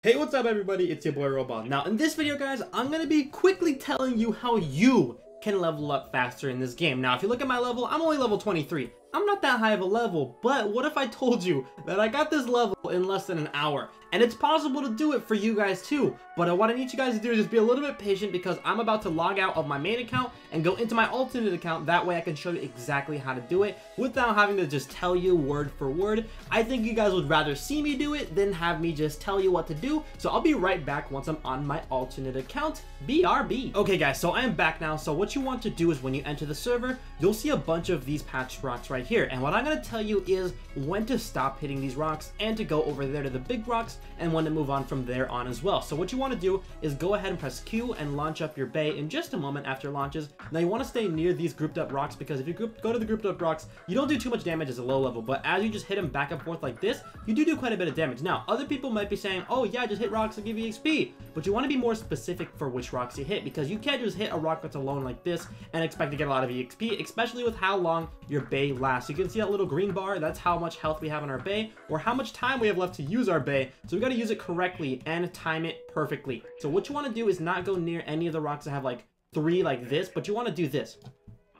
Hey, what's up everybody, it's your boy Roball. Now in this video guys, I'm going to be quickly telling you how you can level up faster in this game. Now if you look at my level, I'm only level 23. I'm not that high of a level, but what if I told you that I got this level in less than an hour? And it's possible to do it for you guys too, but what I need you guys to do is just be a little bit patient because I'm about to log out of my main account and go into my alternate account. That way I can show you exactly how to do it without having to just tell you word for word. I think you guys would rather see me do it than have me just tell you what to do. So I'll be right back once I'm on my alternate account. BRB. Okay guys, so I am back now. So what you want to do is when you enter the server, you'll see a bunch of these patched rocks right here. And what I'm going to tell you is when to stop hitting these rocks and to go over there to the big rocks and when to move on from there on as well. So what you want to do is go ahead and press Q and launch up your bay in just a moment after it launches. Now you want to stay near these grouped up rocks because if you go to the grouped up rocks, you don't do too much damage as a low level, but as you just hit them back and forth like this, you do quite a bit of damage. Now other people might be saying, oh yeah, just hit rocks to give you XP, but you want to be more specific for which rocks you hit because you can't just hit a rock that's alone like this and expect to get a lot of EXP, especially with how long your bay lasts. You can see that little green bar, that's how much health we have in our bay or how much time we have left to use our bay. So we got to use it correctly and time it perfectly. So what you want to do is not go near any of the rocks that have like 3 like this, but you want to do this.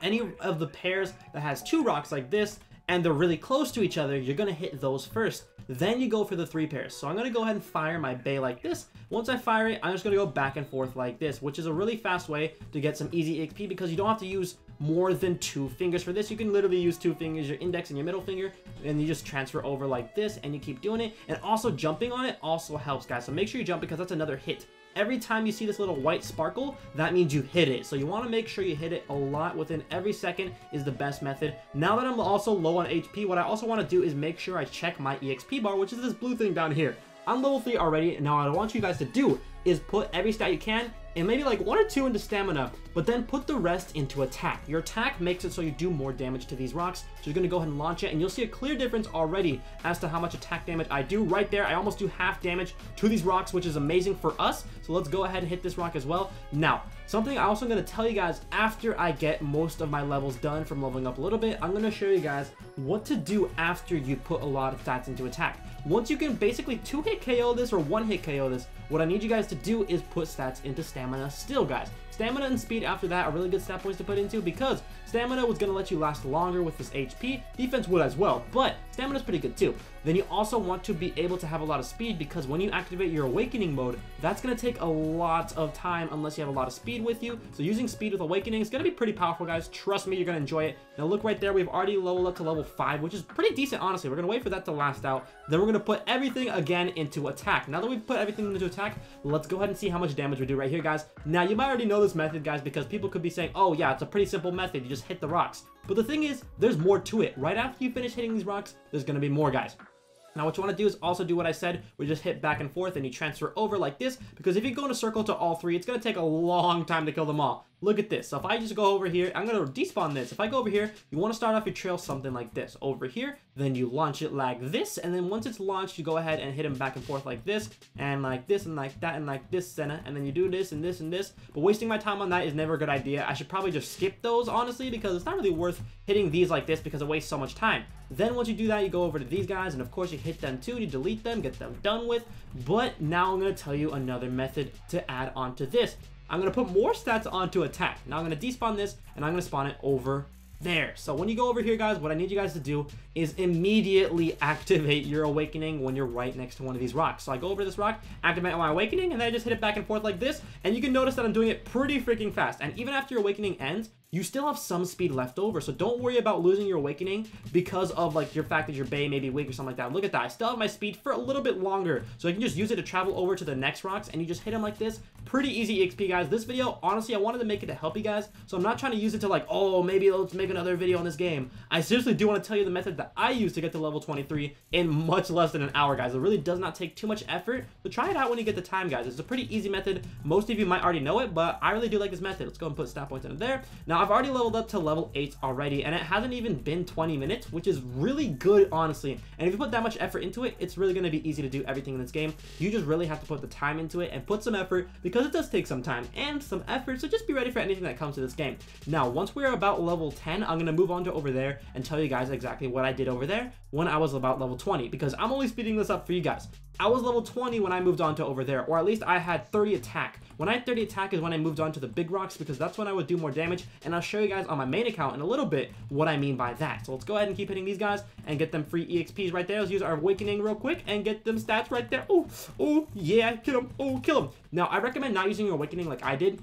Any of the pairs that has 2 rocks like this and they're really close to each other, you're going to hit those first. Then you go for the 3 pairs. So I'm going to go ahead and fire my bay like this. Once I fire it, I'm just going to go back and forth like this, which is a really fast way to get some easy XP because you don't have to use more than 2 fingers for this. You can literally use 2 fingers, your index and your middle finger, and you just transfer over like this and you keep doing it. And also jumping on it also helps, guys. So make sure you jump because that's another hit. Every time you see this little white sparkle, that means you hit it. So you want to make sure you hit it a lot within every second is the best method. Now that I'm also low on HP, what I also want to do is make sure I check my EXP bar, which is this blue thing down here. I'm level 3 already, and now what I want you guys to do is put every stat you can and maybe like 1 or 2 into stamina, but then put the rest into attack. Your attack makes it so you do more damage to these rocks. So you're gonna go ahead and launch it and you'll see a clear difference already as to how much attack damage I do right there. I almost do half damage to these rocks, which is amazing for us. So let's go ahead and hit this rock as well. Now, something I'm also gonna tell you guys after I get most of my levels done from leveling up a little bit, I'm gonna show you guys what to do after you put a lot of stats into attack. Once you can basically 2-hit KO this or 1-hit KO this, what I need you guys to do is put stats into stamina still, guys. Stamina and speed after that are really good stat points to put into because stamina was going to let you last longer with this HP. Defense would as well, but stamina is pretty good too. Then you also want to be able to have a lot of speed because when you activate your awakening mode, that's going to take a lot of time unless you have a lot of speed with you. So using speed with awakening is going to be pretty powerful, guys. Trust me, you're going to enjoy it. Now look right there, we've already leveled up to level 5, which is pretty decent, honestly. We're going to wait for that to last out. Then we're going to put everything again into attack. Now that we've put everything into attack, let's go ahead and see how much damage we do right here, guys. Now you might already know this method, guys, because people could be saying, oh yeah, it's a pretty simple method. You just hit the rocks. But the thing is, there's more to it. Right after you finish hitting these rocks, there's going to be more, guys. Now what you want to do is also do what I said, we just hit back and forth and you transfer over like this, because if you go in a circle to all 3, it's going to take a long time to kill them all. Look at this. So if I just go over here, I'm going to despawn this. If I go over here, you want to start off your trail something like this. Over here, then you launch it like this, and then once it's launched, you go ahead and hit them back and forth like this, and like this, and like that, and like this, Senna, and then you do this, and this, and this. But wasting my time on that is never a good idea. I should probably just skip those, honestly, because it's not really worth hitting these like this because it wastes so much time. Then once you do that, you go over to these guys, and of course you hit them too, you delete them, get them done with. But now I'm going to tell you another method to add on to this. I'm going to put more stats onto attack. Now I'm going to despawn this, and I'm going to spawn it over there. So when you go over here, guys, what I need you guys to do is immediately activate your awakening when you're right next to one of these rocks. So I go over this rock, activate my awakening, and then I just hit it back and forth like this, and you can notice that I'm doing it pretty freaking fast. And even after your awakening ends, you still have some speed left over, so don't worry about losing your awakening because of like your fact that your bay may be weak or something like that. Look at that, I still have my speed for a little bit longer, so I can just use it to travel over to the next rocks, and you just hit them like this. Pretty easy XP, guys. This video, honestly, I wanted to make it to help you guys, so I'm not trying to use it to like, oh, maybe let's make another video on this game. I seriously do want to tell you the method that I use to get to level 23 in much less than an hour, guys. It really does not take too much effort, so try it out when you get the time, guys. It's a pretty easy method. Most of you might already know it, but I really do like this method. Let's go and put stat points into there. Now, I've already leveled up to level 8 already, and it hasn't even been 20 minutes, which is really good, honestly. And if you put that much effort into it, it's really going to be easy to do everything in this game. You just really have to put the time into it and put some effort because it does take some time and some effort, so just be ready for anything that comes to this game. Now, once we're about level 10, I'm going to move on to over there and tell you guys exactly what I did over there when I was about level 20, because I'm only speeding this up for you guys. I was level 20 when I moved on to over there, or at least I had 30 attack. When I had 30 attack is when I moved on to the big rocks, because that's when I would do more damage, and I'll show you guys on my main account in a little bit what I mean by that. So let's go ahead and keep hitting these guys and get them free EXPs right there. Let's use our awakening real quick and get them stats right there. Oh, yeah, kill him. Oh, kill him. Now, I recommend not using your awakening like I did,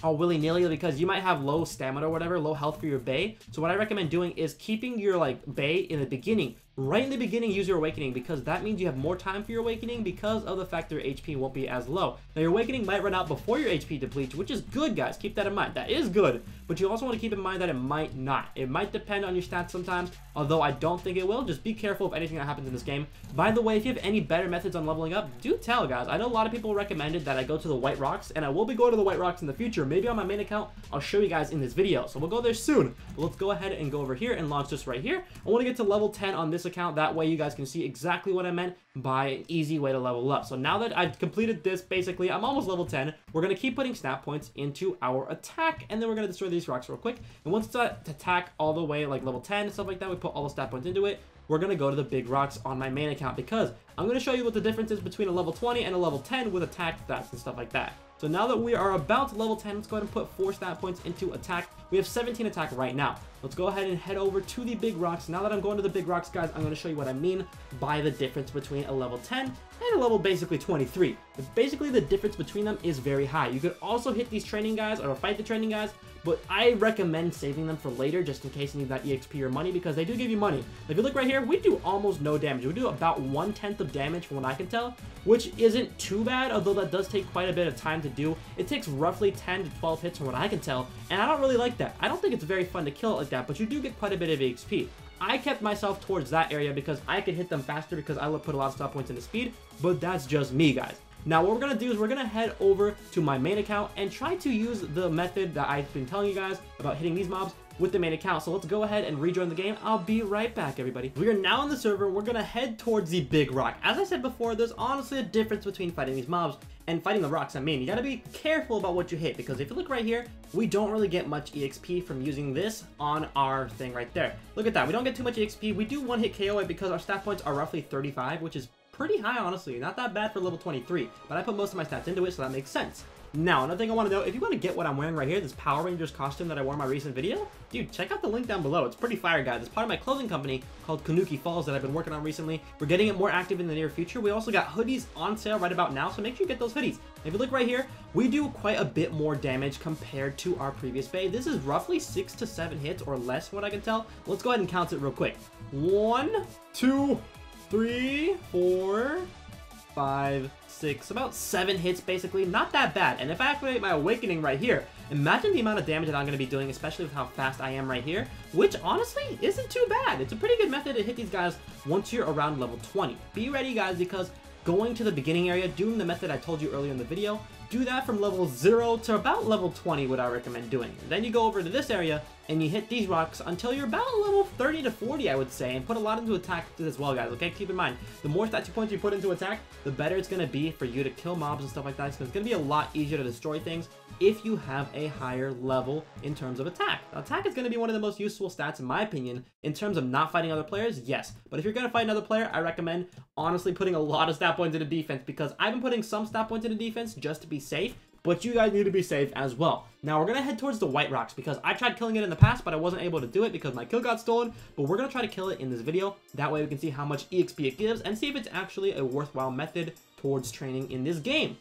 all willy-nilly, because you might have low stamina or whatever, low health for your Bay. So what I recommend doing is keeping your like Bay in the beginning. Right in the beginning, use your awakening, because that means you have more time for your awakening because of the fact that your HP won't be as low. Now, your awakening might run out before your HP depletes, which is good, guys. Keep that in mind. That is good, but you also want to keep in mind that it might not. It might depend on your stats sometimes, although I don't think it will. Just be careful of anything that happens in this game. By the way, if you have any better methods on leveling up, do tell, guys. I know a lot of people recommended that I go to the White Rocks, and I will be going to the White Rocks in the future. Maybe on my main account, I'll show you guys in this video. So we'll go there soon. But let's go ahead and go over here and launch this right here. I want to get to level 10 on this account. That way you guys can see exactly what I meant by an easy way to level up. So now that I've completed this, basically, I'm almost level 10. We're going to keep putting stat points into our attack, and then we're going to destroy these rocks real quick. And once it's at attack all the way, like level 10, stuff like that, we put all the stat points into it. We're going to go to the big rocks on my main account, because I'm going to show you what the difference is between a level 20 and a level 10 with attack stats and stuff like that. So now that we are about to level 10, let's go ahead and put 4 stat points into attack. We have 17 attack right now. Let's go ahead and head over to the big rocks. Now that I'm going to the big rocks, guys, I'm going to show you what I mean by the difference between a level 10 and a level basically 23. Basically, the difference between them is very high. You could also hit these training guys or fight the training guys, but I recommend saving them for later just in case you need that EXP or money, because they do give you money. If you look right here, we do almost no damage. We do about 1/10 of damage from what I can tell, which isn't too bad, although that does take quite a bit of time to do. It takes roughly 10 to 12 hits from what I can tell, and I don't really like that. I don't think it's very fun to kill it like that, but you do get quite a bit of EXP. I kept myself towards that area because I could hit them faster because I would put a lot of stat points into speed, but that's just me, guys. Now, what we're going to do is we're going to head over to my main account and try to use the method that I've been telling you guys about hitting these mobs with the main account. So let's go ahead and rejoin the game. I'll be right back, everybody. We are now on the server. We're going to head towards the big rock. As I said before, there's honestly a difference between fighting these mobs and fighting the rocks. I mean, you got to be careful about what you hit, because if you look right here, we don't really get much EXP from using this on our thing right there. Look at that. We don't get too much EXP. We do one-hit KO it because our stat points are roughly 35, which is pretty high, honestly. Not that bad for level 23, but I put most of my stats into it, so that makes sense. Now, another thing I want to know, if you want to get what I'm wearing right here, this Power Rangers costume that I wore in my recent video, dude, check out the link down below. It's pretty fire, guys. It's part of my clothing company called Kanuki Falls that I've been working on recently. We're getting it more active in the near future. We also got hoodies on sale right about now, so make sure you get those hoodies. If you look right here, we do quite a bit more damage compared to our previous Bay. This is roughly 6 to 7 hits or less from what I can tell. Let's go ahead and count it real quick. 1, 2, 3, 4, 5, 6, about 7 hits basically. Not that bad. And if I activate my awakening right here, imagine the amount of damage that I'm going to be doing, especially with how fast I am right here, which honestly isn't too bad. It's a pretty good method to hit these guys once you're around level 20. Be ready, guys, because going to the beginning area, doing the method I told you earlier in the video, do that from level 0 to about level 20, what I recommend doing. Then you go over to this area and you hit these rocks until you're about level 30 to 40, I would say, and put a lot into attack as well, guys, okay? Keep in mind, the more stat points you put into attack, the better it's going to be for you to kill mobs and stuff like that, so it's going to be a lot easier to destroy things if you have a higher level in terms of attack. Now, attack is going to be one of the most useful stats, in my opinion, in terms of not fighting other players, yes. But if you're going to fight another player, I recommend honestly putting a lot of stat points into defense, because I've been putting some stat points into defense just to be safe, but you guys need to be safe as well. Now, we're going to head towards the White Rocks, because I tried killing it in the past, but I wasn't able to do it because my kill got stolen. But we're going to try to kill it in this video. That way we can see how much EXP it gives and see if it's actually a worthwhile method towards training in this game.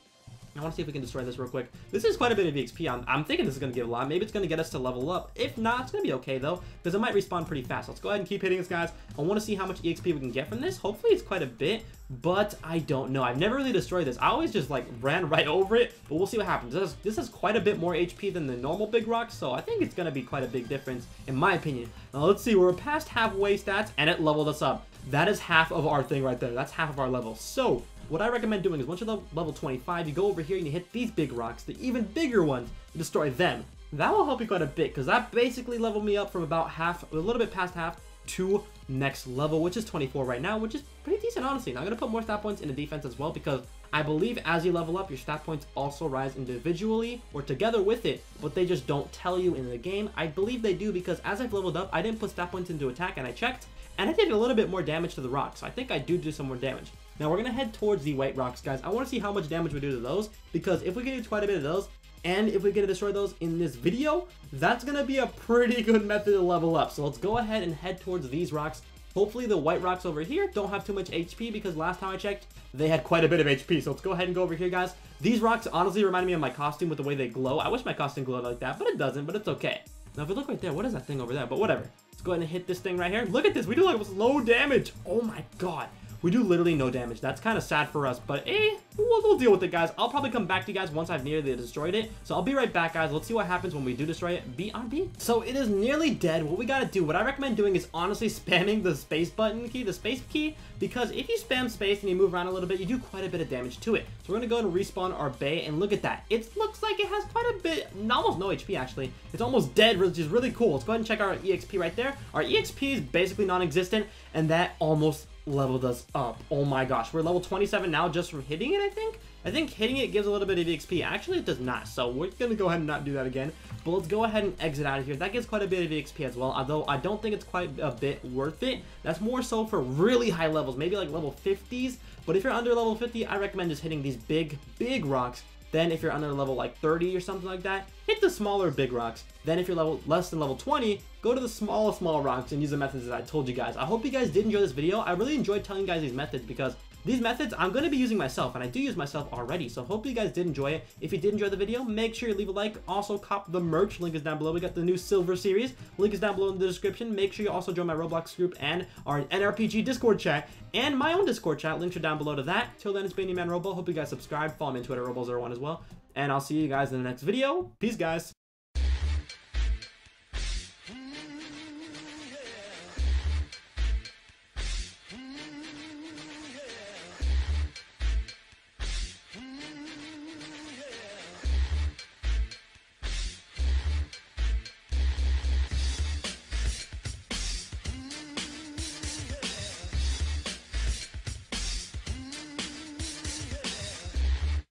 I want to see if we can destroy this real quick. This is quite a bit of EXP. I'm thinking this is going to give a lot. Maybe it's going to get us to level up. If not, it's going to be okay, though, because it might respawn pretty fast. Let's go ahead and keep hitting this, guys. I want to see how much EXP we can get from this. Hopefully, it's quite a bit, but I don't know. I've never really destroyed this. I always just, like, ran right over it, but we'll see what happens. This has quite a bit more HP than the normal big rock, so I think it's going to be quite a big difference, in my opinion. Now, let's see. We're past halfway stats, and it leveled us up. That is half of our thing right there. That's half of our level. So what I recommend doing is once you're level 25, you go over here and you hit these big rocks, the even bigger ones, and destroy them. That will help you quite a bit, because that basically leveled me up from about half, a little bit past half, to next level, which is 24 right now, which is pretty decent, honestly. Now, I'm going to put more stat points into defense as well, because I believe as you level up, your stat points also rise individually or together with it, but they just don't tell you in the game. I believe they do, because as I've leveled up, I didn't put stat points into attack, and I checked, and I did a little bit more damage to the rocks. So I think I do some more damage. Now we're gonna head towards the white rocks, guys. I want to see how much damage we do to those, because if we can do quite a bit of those, and if we can destroy those in this video, that's gonna be a pretty good method to level up. So let's go ahead and head towards these rocks. Hopefully the white rocks over here don't have too much HP, because last time I checked, they had quite a bit of HP. So let's go ahead and go over here, guys. These rocks honestly remind me of my costume with the way they glow. I wish my costume glowed like that, but it doesn't, but it's okay. Now if we look right there, what is that thing over there? But whatever. Let's go ahead and hit this thing right here. Look at this, we do like low damage. Oh my god. We do literally no damage. That's kind of sad for us, but we'll deal with it, guys. I'll probably come back to you guys once I've nearly destroyed it. So I'll be right back, guys. Let's see what happens when we do destroy it. BRB. So it is nearly dead. What we gotta do, what I recommend doing is honestly spamming the space button key, the space key, because if you spam space and you move around a little bit, you do quite a bit of damage to it. So we're gonna go ahead and respawn our bay, and look at that. It looks like it has quite a bit, almost no HP actually. It's almost dead, which is really cool. Let's go ahead and check our EXP right there. Our EXP is basically non-existent, and that almost leveled us up. Oh my gosh, we're level 27 now just from hitting it. I think hitting it gives a little bit of XP. Actually it does not, so we're gonna go ahead and not do that again. But let's go ahead and exit out of here. That gives quite a bit of XP as well, although I don't think it's quite a bit worth it. That's more so for really high levels, maybe like level 50s. But if you're under level 50, I recommend just hitting these big rocks. Then if you're under level like 30 or something like that, hit the smaller big rocks. Then if you're less than level 20, go to the small rocks and use the methods that I told you guys. I hope you guys did enjoy this video. I really enjoyed telling you guys these methods, because these methods I'm going to be using myself, and I do use myself already. So hopefully you guys did enjoy it. If you did enjoy the video, make sure you leave a like. Also cop the merch, link is down below. We got the new silver series, link is down below in the description. Make sure you also join my Roblox group and our NRPG Discord chat and my own Discord chat. Links are down below to that. Till then, it's been your man Roball. Hope you guys subscribe. Follow me on Twitter, Roball01 as well. And I'll see you guys in the next video. Peace, guys.